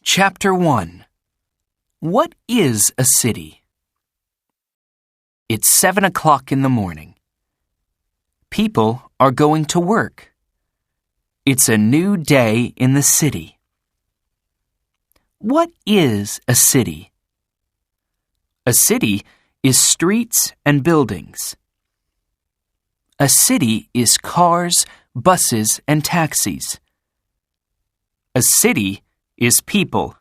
Chapter 1. What is a city? It's 7 o'clock in the morning. People are going to work. It's a new day in the city. What is a city? A city is streets and buildings. A city is cars, buses, and taxis. A city is people.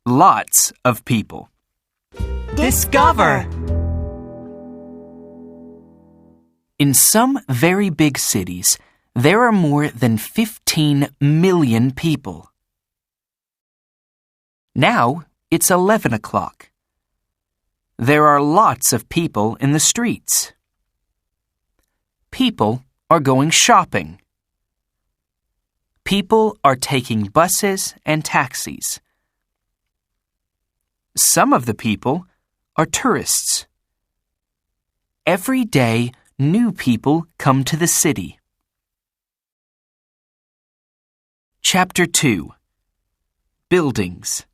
Lots of people. Discover! In some very big cities, there are more than 15 million people. Now it's 11 o'clock. There are lots of people in the streets. People are going shopping. People are taking buses and taxis. Some of the people are tourists. Every day, new people come to the city. Chapter 2. Buildings.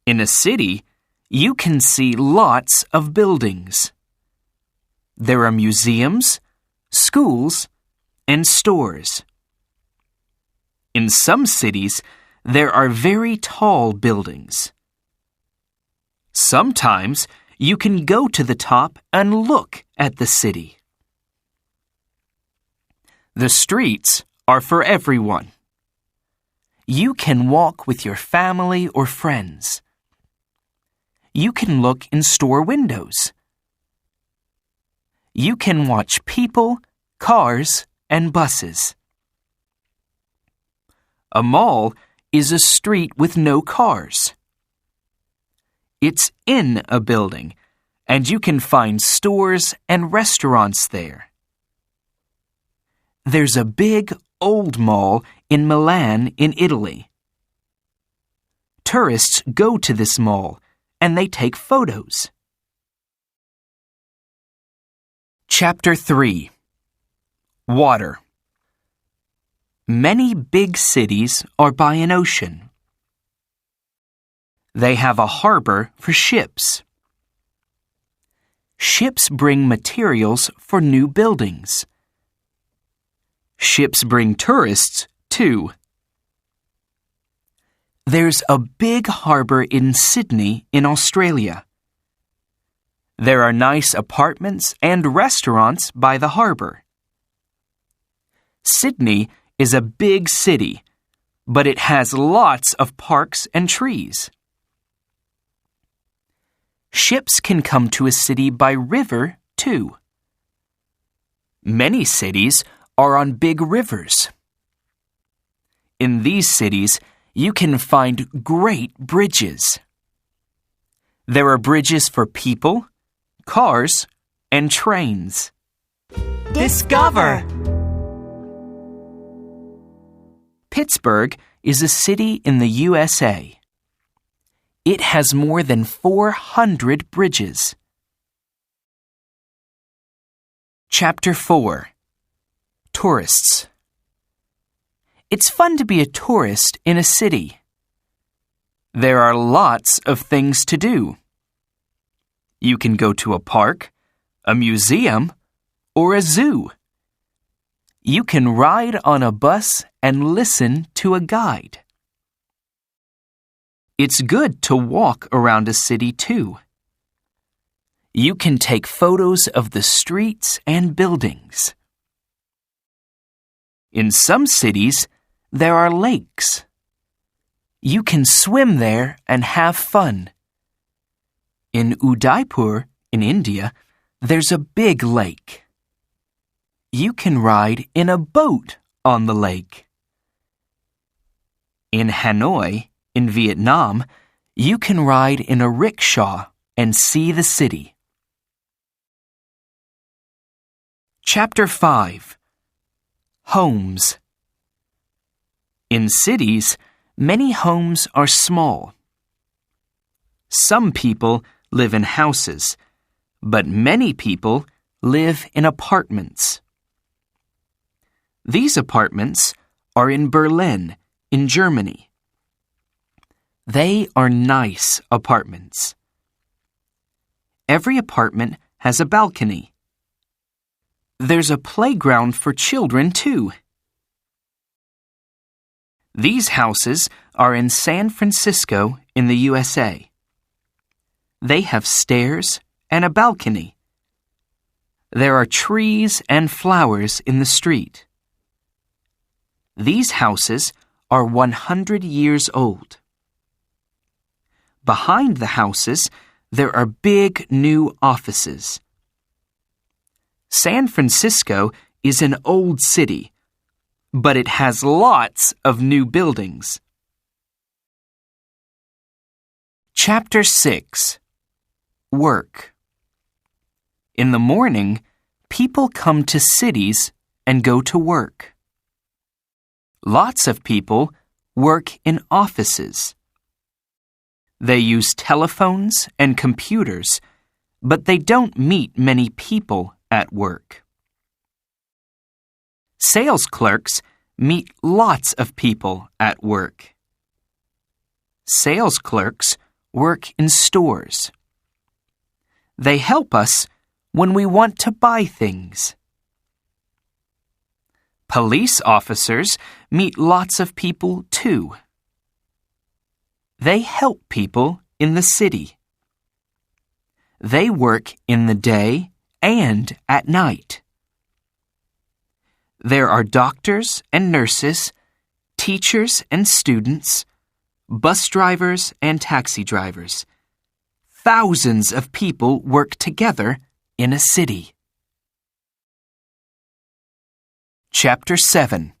In a city, you can see lots of buildings. There are museums, schools, and stores. In some cities, there are very tall buildings. Sometimes you can go to the top and look at the city. The streets are for everyone. You can walk with your family or friends. You can look in store windows. You can watch people, cars, and buses. A mall is a street with no cars. It's in a building, and you can find stores and restaurants there. There's a big old mall in Milan in Italy. Tourists go to this mall, and they take photos. Chapter 3. Water. Many big cities are by an ocean. They have a harbor for ships. Ships bring materials for new buildings. Ships bring tourists, too. There's a big harbor in Sydney in Australia. There are nice apartments and restaurants by the harbor. Sydney is a big city, but it has lots of parks and trees. Ships can come to a city by river, too. Many cities are on big rivers. In these cities, you can find great bridges. There are bridges for people, cars, and trains. Discover! Pittsburgh is a city in the USA. It has more than 400 bridges. Chapter 4. Tourists. It's fun to be a tourist in a city. There are lots of things to do. You can go to a park, a museum, or a zoo. You can ride on a bus and listen to a guide. It's good to walk around a city, too. You can take photos of the streets and buildings. In some cities, there are lakes. You can swim there and have fun. In Udaipur, in India, there's a big lake. You can ride in a boat on the lake. In Hanoi, in Vietnam, you can ride in a rickshaw and see the city. Chapter 5. Homes. In cities, many homes are small. Some people live in houses, but many people live in apartments. These apartments are in Berlin, in Germany. They are nice apartments. Every apartment has a balcony. There's a playground for children, too. These houses are in San Francisco in the USA. They have stairs and a balcony. There are trees and flowers in the street. These houses are 100 years old. Behind the houses, there are big new offices. San Francisco is an old city, but it has lots of new buildings. Chapter 6. Work. In the morning, people come to cities and go to work. Lots of people work in offices. They use telephones and computers, but they don't meet many people at work. Sales clerks meet lots of people at work. Sales clerks work in stores. They help us when we want to buy things. Police officers meet lots of people too. They help people in the city. They work in the day and at night. There are doctors and nurses, teachers and students, bus drivers and taxi drivers. Thousands of people work together in a city. Chapter 7.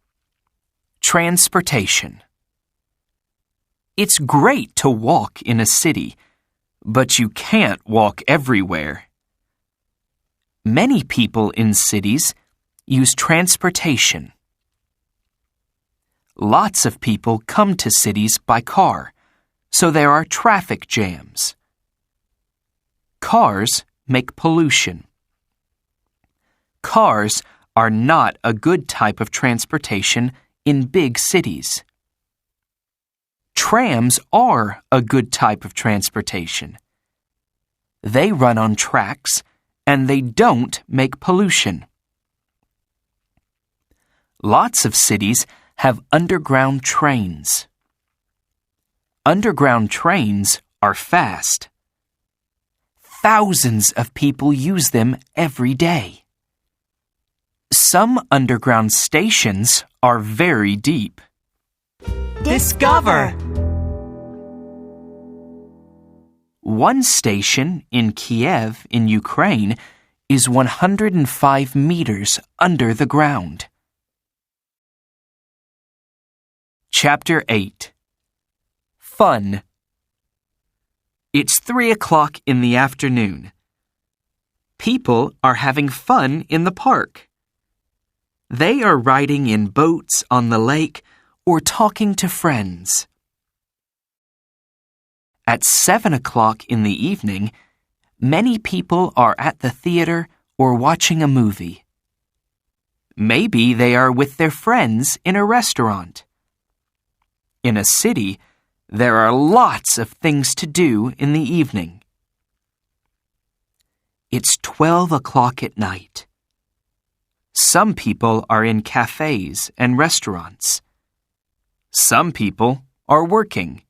Transportation. It's great to walk in a city, but you can't walk everywhere. Many people in cities use transportation. Lots of people come to cities by car, so there are traffic jams. Cars make pollution. Cars are not a good type of transportation in big cities. Trams are a good type of transportation. They run on tracks and they don't make pollution. Lots of cities have underground trains. Underground trains are fast. Thousands of people use them every day. Some underground stations are very deep. Discover. One station in Kiev in Ukraine is 105 meters under the ground. Chapter 8. Fun. It's 3 o'clock in the afternoon. People are having fun in the park. They are riding in boats on the lake or talking to friends. At 7 o'clock in the evening, many people are at the theater or watching a movie. Maybe they are with their friends in a restaurant. In a city, there are lots of things to do in the evening. It's 12 o'clock at night. Some people are in cafes and restaurants. Some people are working.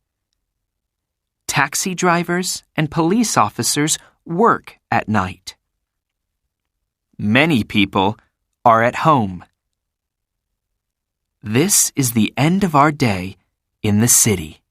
Taxi drivers and police officers work at night. Many people are at home. This is the end of our day in the city.